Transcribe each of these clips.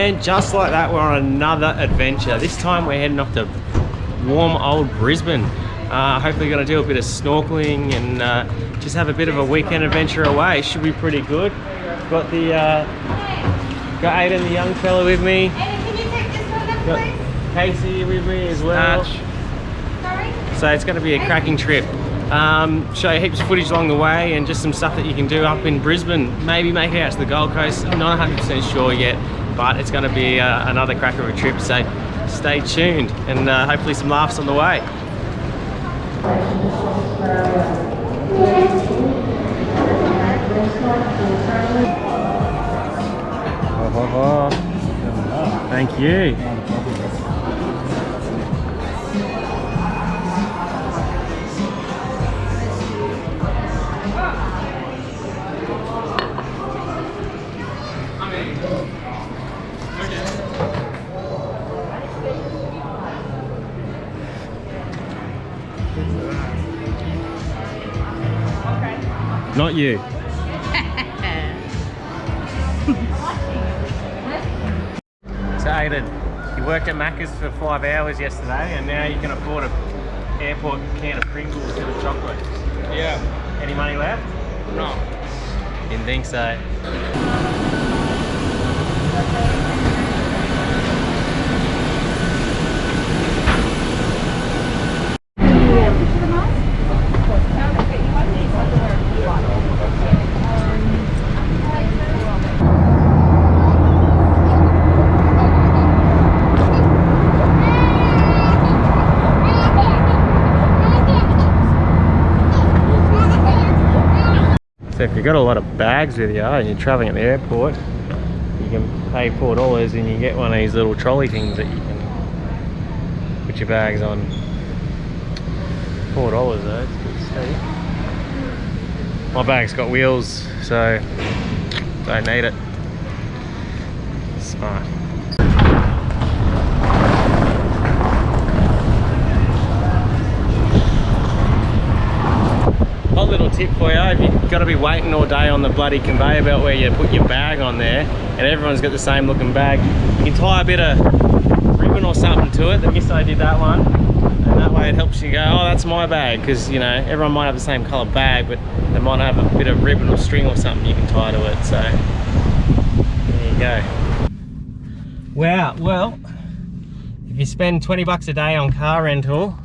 And just like that, we're on another adventure. This time we're heading off to warm old Brisbane. Hopefully going to do a bit of snorkeling and just have a bit of a weekend adventure away. Should be pretty good. Got the got Aiden, the young fella, with me. Aiden, can you take this one up, Got please? Casey with me as well. Sorry? So it's going to be a cracking trip. Show you heaps of footage along the way and just some stuff that you can do up in Brisbane. Maybe make it out to the Gold Coast. I'm not 100% sure yet, but it's going to be another cracker of a trip. So stay tuned and hopefully some laughs on the way. Thank you. Not you. So Aiden, you worked at Macca's for 5 hours yesterday and now you can afford an airport can of Pringles and a chocolate. Yeah. Any money left? No. Didn't think so. So if you've got a lot of bags with you and you're travelling at the airport, you can pay $4 and you get one of these little trolley things that you can put your bags on. $4 though, it's good steep. My bag's got wheels, so don't need it. Smart. Hot little tip for you, if you've got to be waiting all day on the bloody conveyor belt where you put your bag on there and everyone's got the same looking bag, you can tie a bit of ribbon or something to it. I guess I did that one, and that way it helps you go, oh that's my bag, because you know everyone might have the same colour bag but they might have a bit of ribbon or string or something you can tie to it. So there you go. Wow, well if you spend 20 bucks a day on car rental,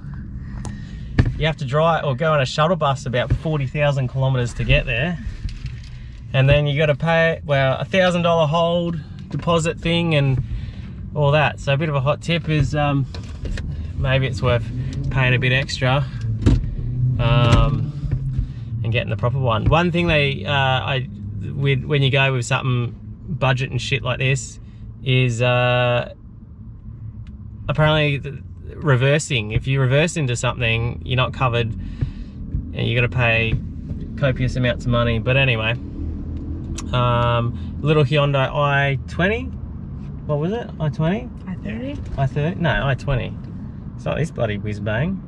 you have to drive or go on a shuttle bus about 40,000 kilometers to get there, and then you got to pay, well, $1,000 hold deposit thing and all that. So a bit of a hot tip is maybe it's worth paying a bit extra and getting the proper one. One thing they when you go with something budget and shit like this is apparently reversing. If you reverse into something, you're not covered and you got to pay copious amounts of money. But anyway, little Hyundai i20, what was it, i20? I-30? i30? No, i20. It's not this bloody whiz bang.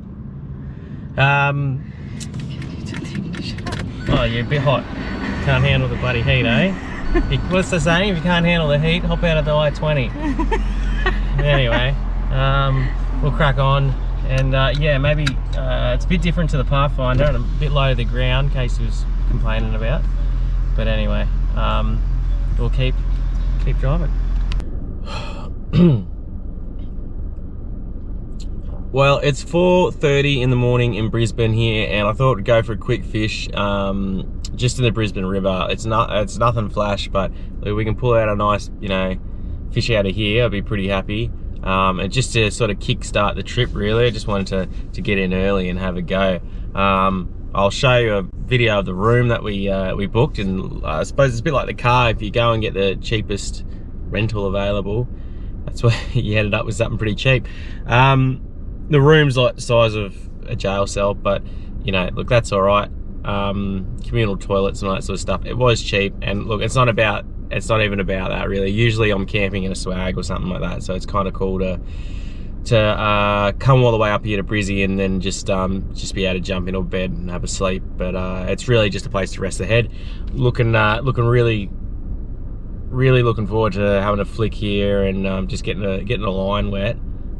Oh, you're a bit hot, can't handle the bloody heat, eh? What's the saying, if you can't handle the heat, hop out of the i20. Anyway, we'll crack on, and yeah, maybe it's a bit different to the Pathfinder and a bit low to the ground, Casey was complaining about. But anyway, we'll keep driving. Well, it's 4:30 in the morning in Brisbane here, and I thought I'd go for a quick fish just in the Brisbane River. It's nothing flash, but we can pull out a nice, you know, fish out of here. I'll be pretty happy. And just to sort of kick-start the trip, really, I just wanted to get in early and have a go. I'll show you a video of the room that we booked, and I suppose it's a bit like the car. If you go and get the cheapest rental available, that's where you ended up with something pretty cheap. The room's like the size of a jail cell, but you know, look, that's all right. Communal toilets and all that sort of stuff. It was cheap, and look, it's not even about that really. Usually I'm camping in a swag or something like that, so it's kind of cool to come all the way up here to Brizzy and then just be able to jump into a bed and have a sleep. But it's really just a place to rest the head. Looking really really looking forward to having a flick here and just getting a line wet.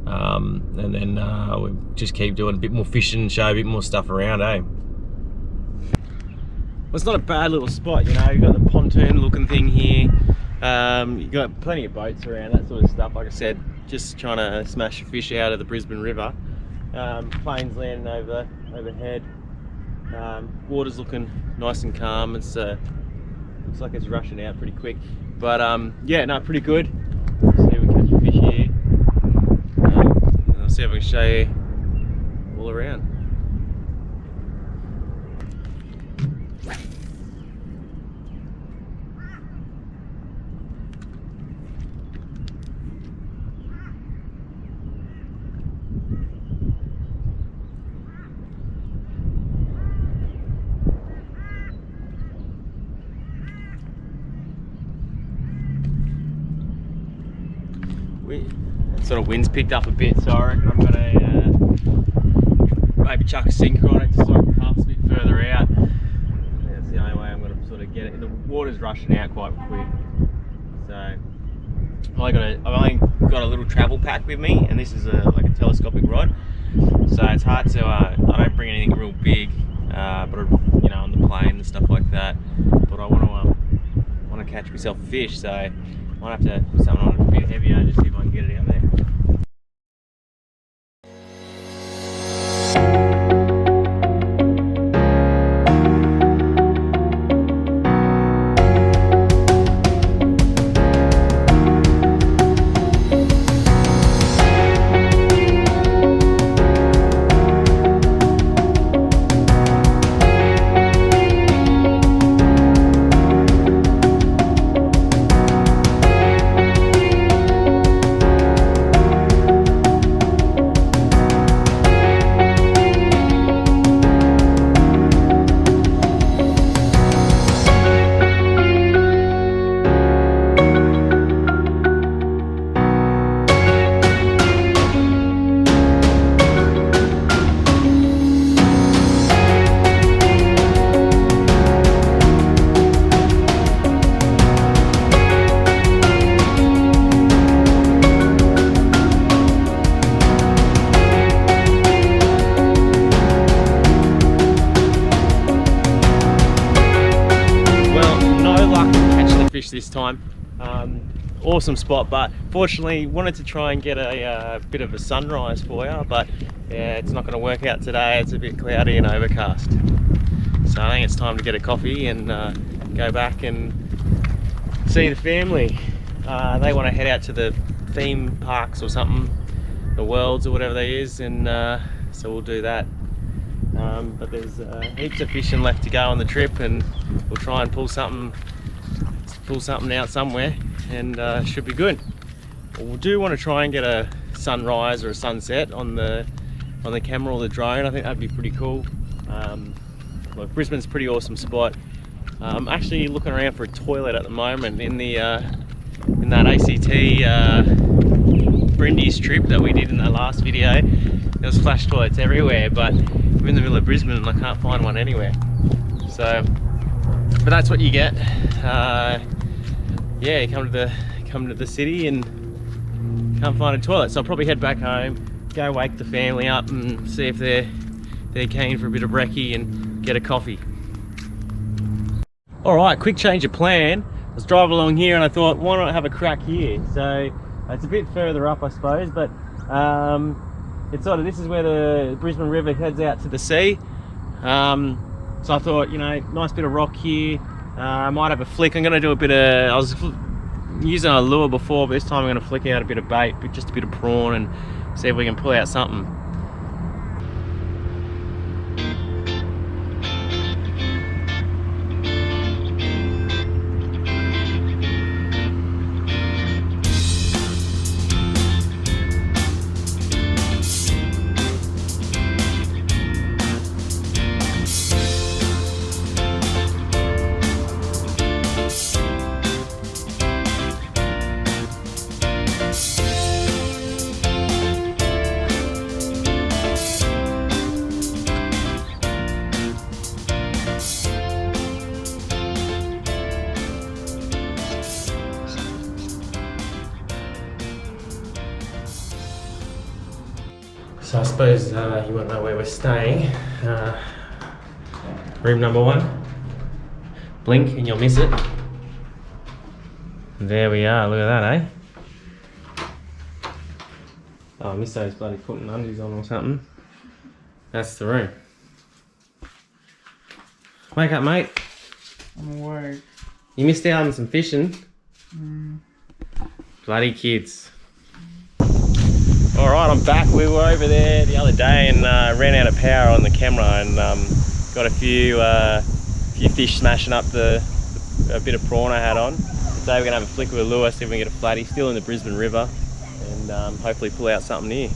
And then we'll just keep doing a bit more fishing, show a bit more stuff around, eh? Well, it's not a bad little spot, you know. You've got the pontoon looking thing here. You've got plenty of boats around, that sort of stuff. Like I said, just trying to smash a fish out of the Brisbane River. Planes landing overhead. Water's looking nice and calm. It's looks like it's rushing out pretty quick. But yeah, no, pretty good. See if we catch a fish here. I'll see if I can show you all around. Sort of wind's picked up a bit, so I reckon I'm gonna maybe chuck a sinker on it just so I can cast a bit further out. That's the only way I'm gonna sort of get it. The water's rushing out quite quick, so I've only got a little travel pack with me, and this is like a telescopic rod, so it's hard to. I don't bring anything real big, but you know, on the plane and stuff like that. But I want to catch myself a fish, so I might have to put something on a bit heavier just see if I can get it out there. This time. Awesome spot, but fortunately wanted to try and get a bit of a sunrise for you, but yeah, it's not going to work out today. It's a bit cloudy and overcast, so I think it's time to get a coffee and go back and see the family. They want to head out to the theme parks or something, the Worlds or whatever they is, and so we'll do that. But there's heaps of fishing left to go on the trip, and we'll try and pull something out somewhere, and should be good. We do want to try and get a sunrise or a sunset on the camera or the drone. I think that'd be pretty cool. Look, Brisbane's a pretty awesome spot. I'm actually looking around for a toilet at the moment in that ACT Brindies trip that we did in the last video. There was flash toilets everywhere, but we're in the middle of Brisbane and I can't find one anywhere. So, but that's what you get. Yeah, you come to the city and can't find a toilet. So I'll probably head back home, go wake the family up and see if they're keen for a bit of brekkie and get a coffee. All right, quick change of plan. I was driving along here and I thought, why not have a crack here? So it's a bit further up, I suppose, but it's sort of, this is where the Brisbane River heads out to the sea. So I thought, you know, nice bit of rock here. I might have a flick. I'm going to do a bit of, I was using a lure before, but this time I'm going to flick out a bit of bait, just a bit of prawn, and see if we can pull out something. So I suppose you want to know where we're staying. Room number 1. Blink and you'll miss it. There we are, look at that, eh? Oh, I missed those bloody putting undies on or something. That's the room. Wake up, mate. I'm awake. You missed out on some fishing. Bloody kids. Alright, I'm back. We were over there the other day and ran out of power on the camera and got a few fish smashing up a bit of prawn I had on. Today we're going to have a flick with a lure, see if we can get a flatty. Still in the Brisbane River and hopefully pull out something new.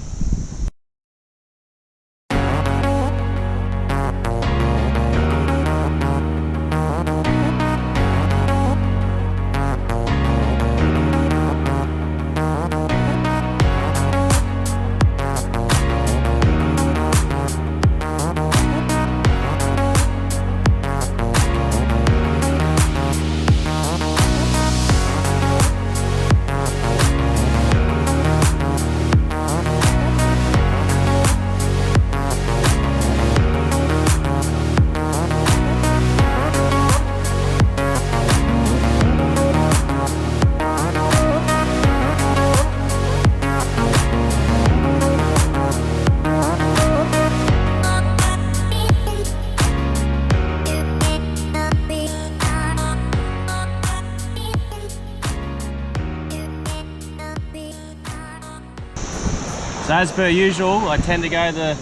So as per usual, I tend to go the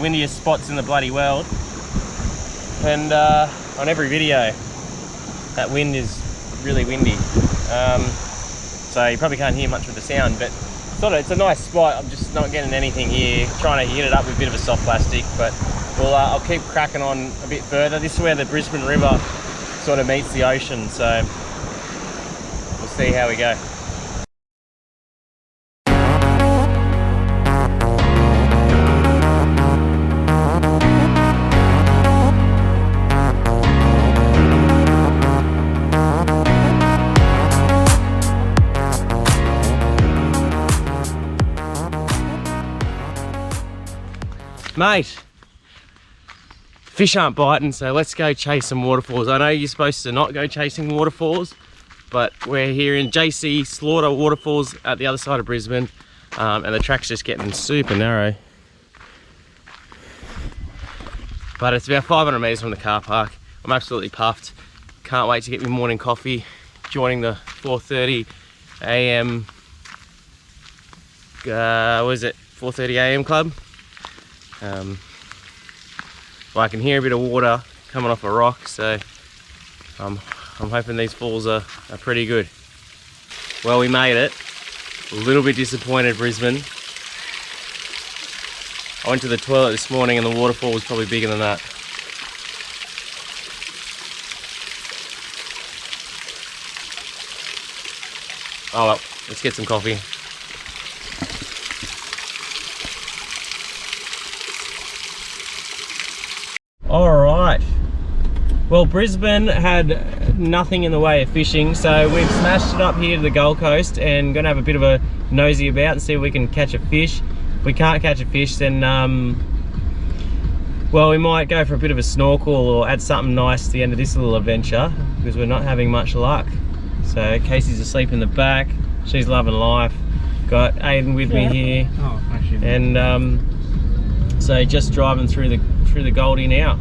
windiest spots in the bloody world. And on every video, that wind is really windy. So you probably can't hear much of the sound, but it's a nice spot. I'm just not getting anything here. Trying to hit it up with a bit of a soft plastic, but I'll keep cracking on a bit further. This is where the Brisbane River sort of meets the ocean, so we'll see how we go. Mate, fish aren't biting, so let's go chase some waterfalls. I know you're supposed to not go chasing waterfalls, but we're here in JC Slaughter Waterfalls at the other side of Brisbane, and the track's just getting super narrow. But it's about 500 metres from the car park. I'm absolutely puffed. Can't wait to get my morning coffee, joining the 4:30 a.m. 4:30 a.m. club. Well, I can hear a bit of water coming off a rock, so I'm hoping these falls are pretty good. Well, we made it. A little bit disappointed, Brisbane. I went to the toilet this morning and the waterfall was probably bigger than that. Oh well, let's get some coffee. Alright, well Brisbane had nothing in the way of fishing, so we've smashed it up here to the Gold Coast and going to have a bit of a nosy about and see if we can catch a fish. If we can't catch a fish, then well, we might go for a bit of a snorkel or add something nice to the end of this little adventure, because we're not having much luck. So Casey's asleep in the back, she's loving life. Got Aiden with me here, and so just driving through the Goldie now.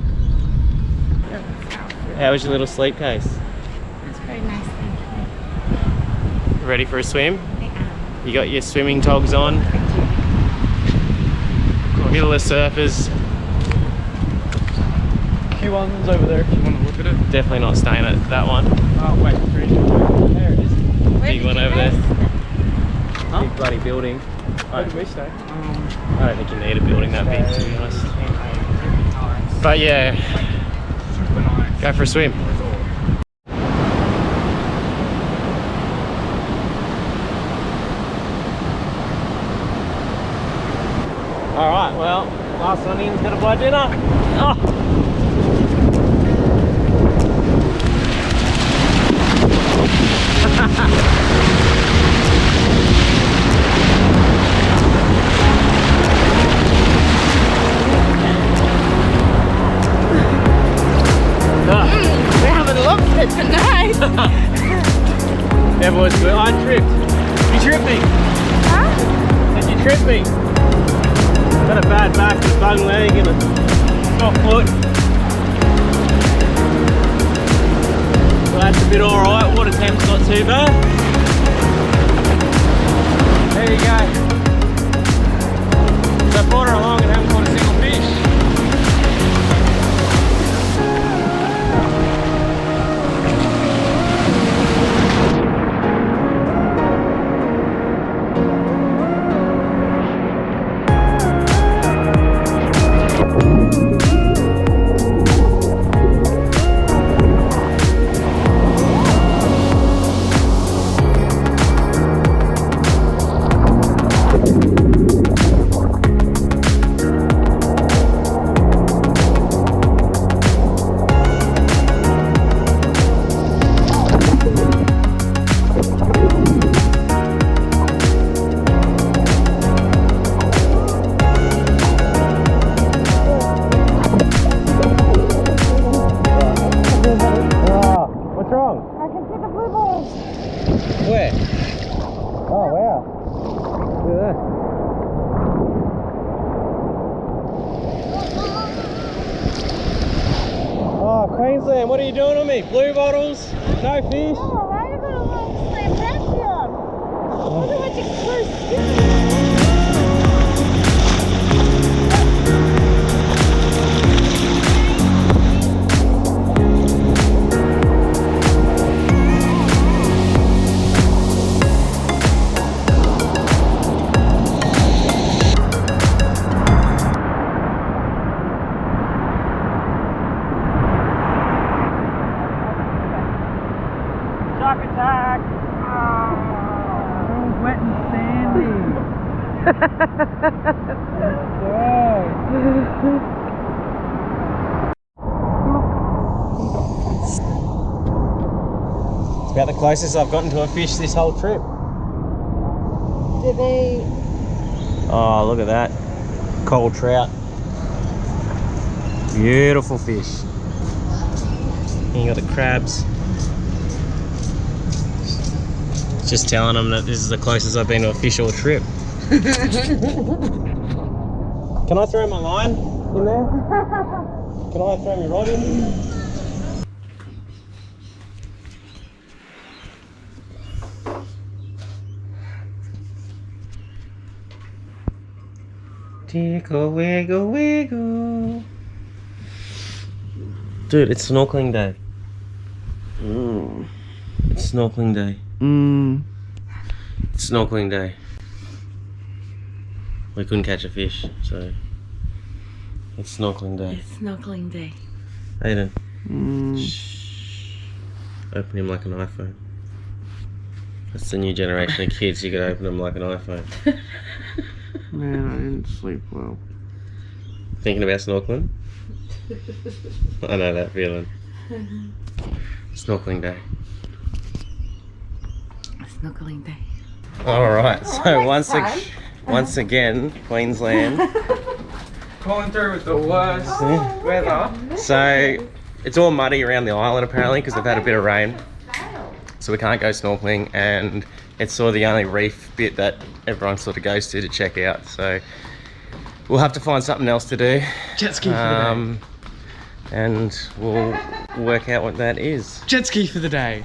How was your little sleep, Case? That's very nice, thank you. Ready for a swim? I am. You got your swimming togs on? Middle of surfers. Q1's over there if you want to look at it. Definitely not staying at that one. Oh wait, there it is. Big one over there. Huh? Big bloody building. Where did we stay? I don't think you need a building that big, to be honest. But yeah, go for a swim. Alright, well, last one in's gonna blow dinner. Oh. Yeah, boys, but I tripped. You tripped me. Huh? Said you tripped me. Got a bad back and a bug leg and a soft foot. Well, that's a bit alright. Water temp's not too bad. There you go. So I brought her along and haven't caught a single fish. Where? Oh wow. Look at that. Oh, Queensland, what are you doing to me? Blue bottles? No fish? Oh, why are you going to slam pressure on? Look at what you close. Shark attack! Oh, wet and sandy. It's about the closest I've gotten to a fish this whole trip. Did they? Oh, look at that. Cold trout. Beautiful fish. And you got the crabs. Just telling them that this is the closest I've been to a fish all trip. Can I throw my line in there? Can I throw my rod in? Tickle, wiggle, wiggle. Dude, it's snorkeling day. It's snorkeling day. It's snorkeling day. We couldn't catch a fish, so it's snorkeling day. It's snorkeling day. Aiden. Shh. Open him like an iPhone. That's the new generation of kids. You can open them like an iPhone. Man, I didn't sleep well. Thinking about snorkeling? I know that feeling. Snorkeling day. Snorkeling day. Alright, so once again, Queensland. Pulling through with the worst weather. So it's all muddy around the island apparently because they've had a bit of rain. So we can't go snorkeling, and it's sort of the only reef bit that everyone sort of goes to check out. So we'll have to find something else to do. Jet ski for the day. And we'll work out what that is. Jet ski for the day.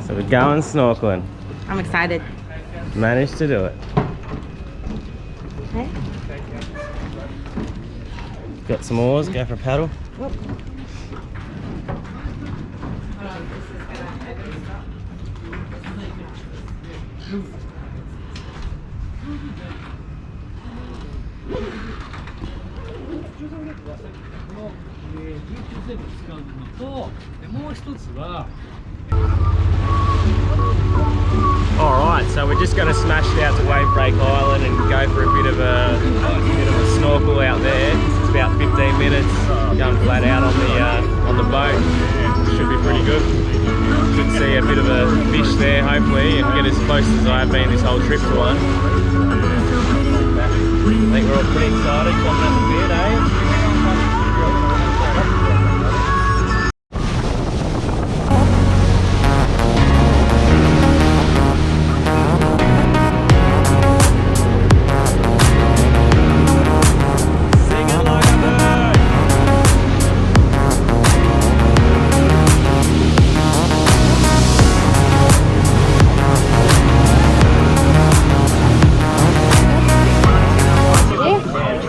So we're going snorkeling. I'm excited. Managed to do it. Okay. Got some oars, go for a paddle. Whoop. Alright, so we're just going to smash it out to Wave Break Island and go for a bit of a snorkel out there. It's about 15 minutes, going flat out on the boat. Should be pretty good. Should see a bit of a fish there hopefully and get as close as I've been this whole trip to one. I think we're all pretty excited, jumping up the beard, eh?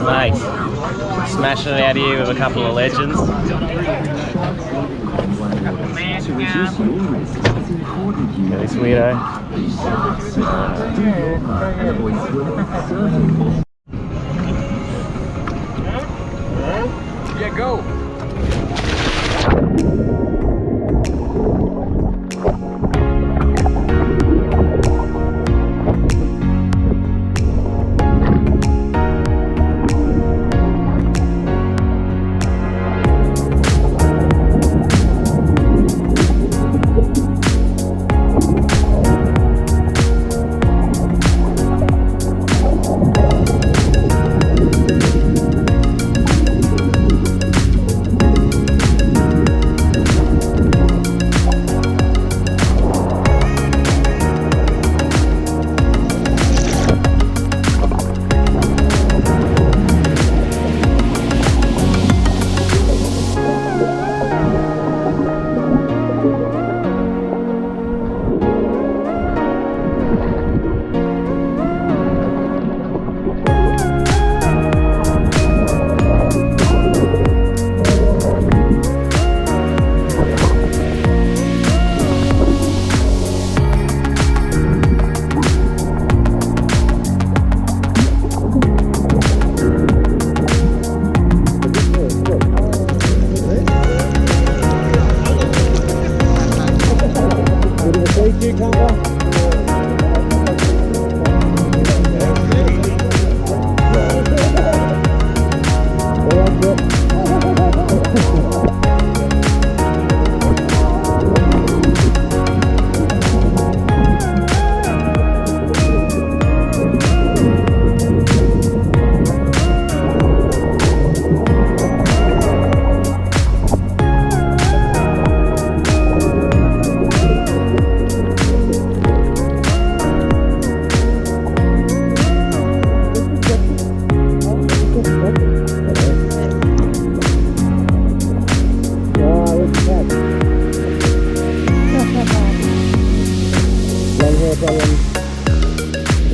Mate, smashing it out here with a couple of legends. Yeah, this weirdo. Yeah, go.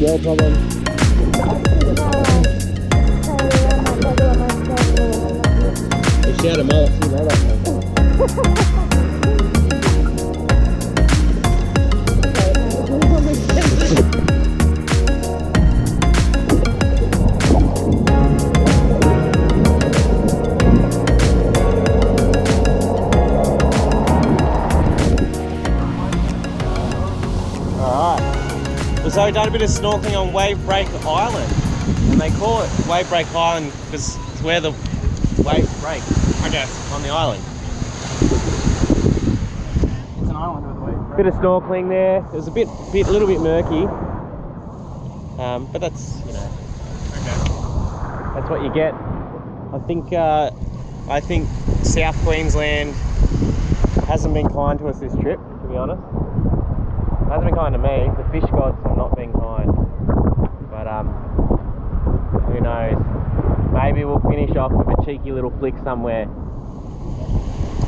No problem. If she had a mullet, she'd know that. So I've done a bit of snorkeling on Wave Break Island, and they call it Wave Break Island because it's where the waves break, I guess, on the island. It's an island with a wave. Bit of snorkeling there. It was a little bit murky, but that's, you know, okay. That's what you get. I think South Queensland hasn't been kind to us this trip, to be honest. Hasn't been kind to me. The fish gods have not been kind. But who knows? Maybe we'll finish off with a cheeky little flick somewhere.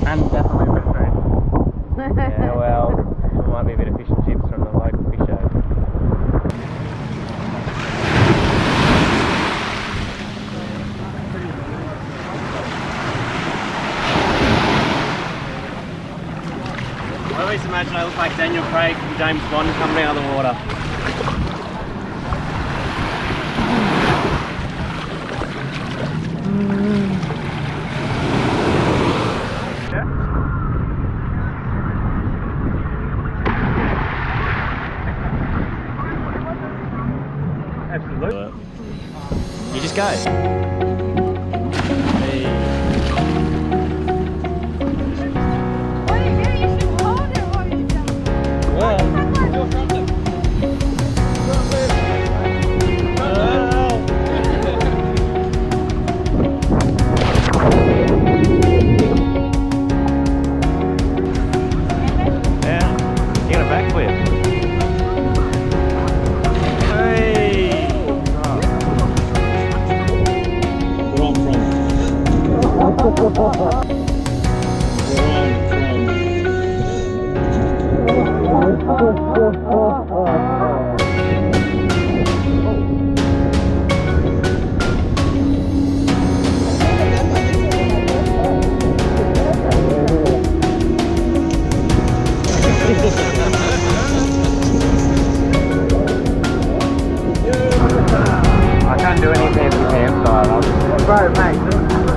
And definitely a bit of food. Yeah, well, there might be a bit of fish and chips from the local fish show. I always imagine I look like Daniel Craig from James Bond coming out of the water. Absolutely. You just go.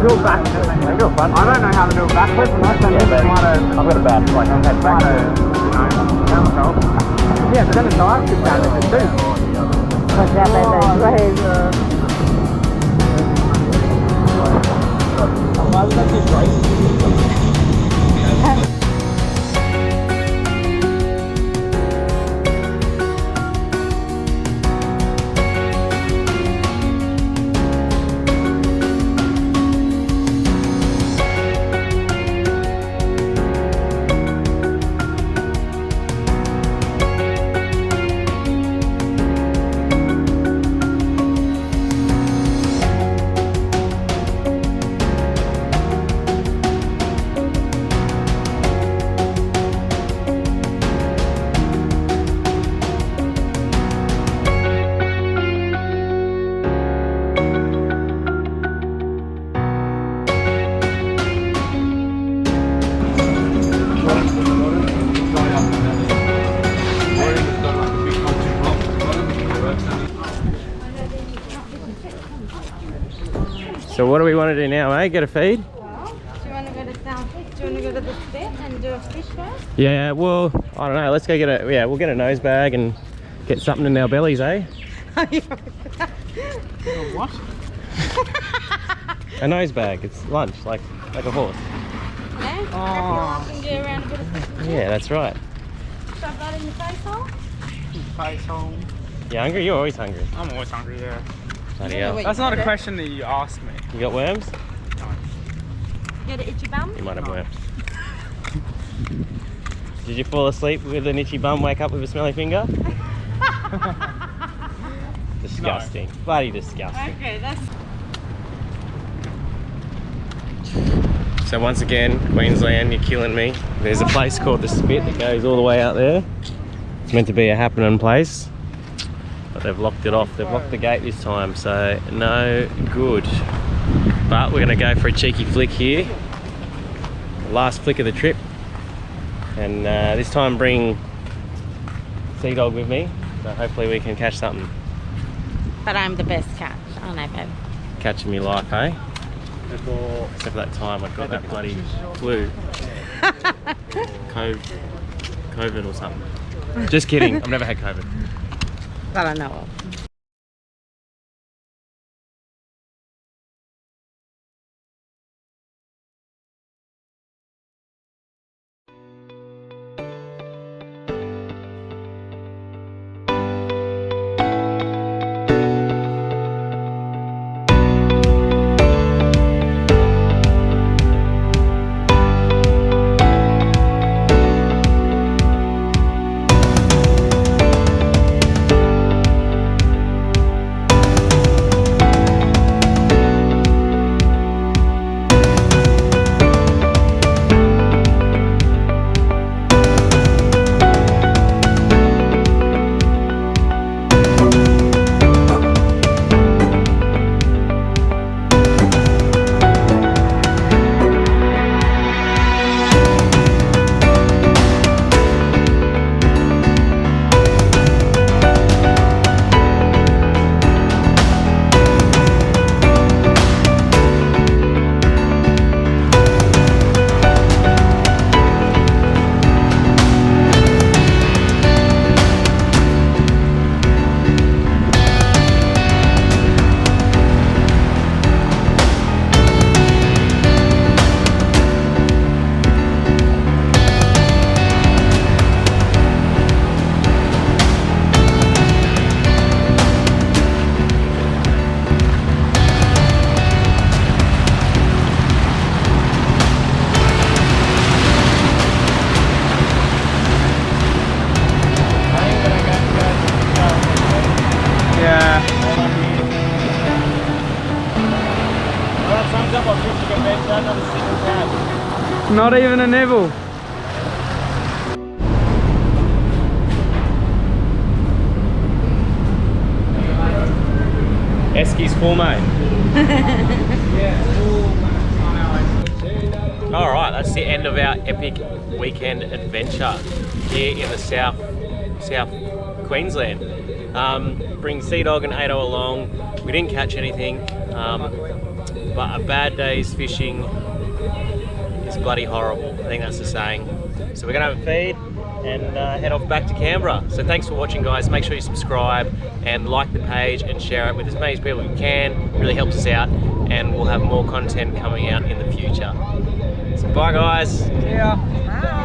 do it back. They do it front. I don't know how to do it backwards, and I think it's smarter. I've got a bad like I've had back to, yeah, but then it's nice to down there too. What's that, baby? Why was that just racing? So what do we want to do now, eh? Get a feed? Do you want to go to Southeast? Do you want to go to the spit and do a fish first? Yeah, well, I don't know. Let's go get a, yeah, we'll get a nose bag and get something in our bellies, eh? What? A nose bag. It's lunch, like a horse. Yeah? Oh. And do around a bit of fish. Yeah, that's right. Shove that in your face hole. Face home. You hungry? You're always hungry. I'm always hungry, yeah. Bloody hell. That's not a question that you asked me. You got worms? You got an itchy bum? You might have worms. Did you fall asleep with an itchy bum, wake up with a smelly finger? Disgusting. No. Bloody disgusting. Okay, that's... So once again, Queensland, you're killing me. There's a place called the Spit that goes all the way out there. It's meant to be a happening place, but they've locked it off. They've locked the gate this time, so no good. But we're gonna go for a cheeky flick here. Last flick of the trip. And this time bring Sea Dog with me, so hopefully we can catch something. But I'm the best catch, aren't I, babe? Catching me life, eh? Except for that time I got that bloody flu. COVID or something. Just kidding, I've never had COVID. That I know of. Not even a nibble. Eski's full mate. Alright, that's the end of our epic weekend adventure here in the South Queensland. Bring Sea Dog and Ado along. We didn't catch anything, but a bad day's fishing is bloody horrible. I think that's the saying. So we're gonna have a feed and head off back to Canberra. So thanks for watching, guys. Make sure you subscribe and like the page and share it with as many people as you can. It really helps us out, and we'll have more content coming out in the future. So bye, guys. See ya. Bye.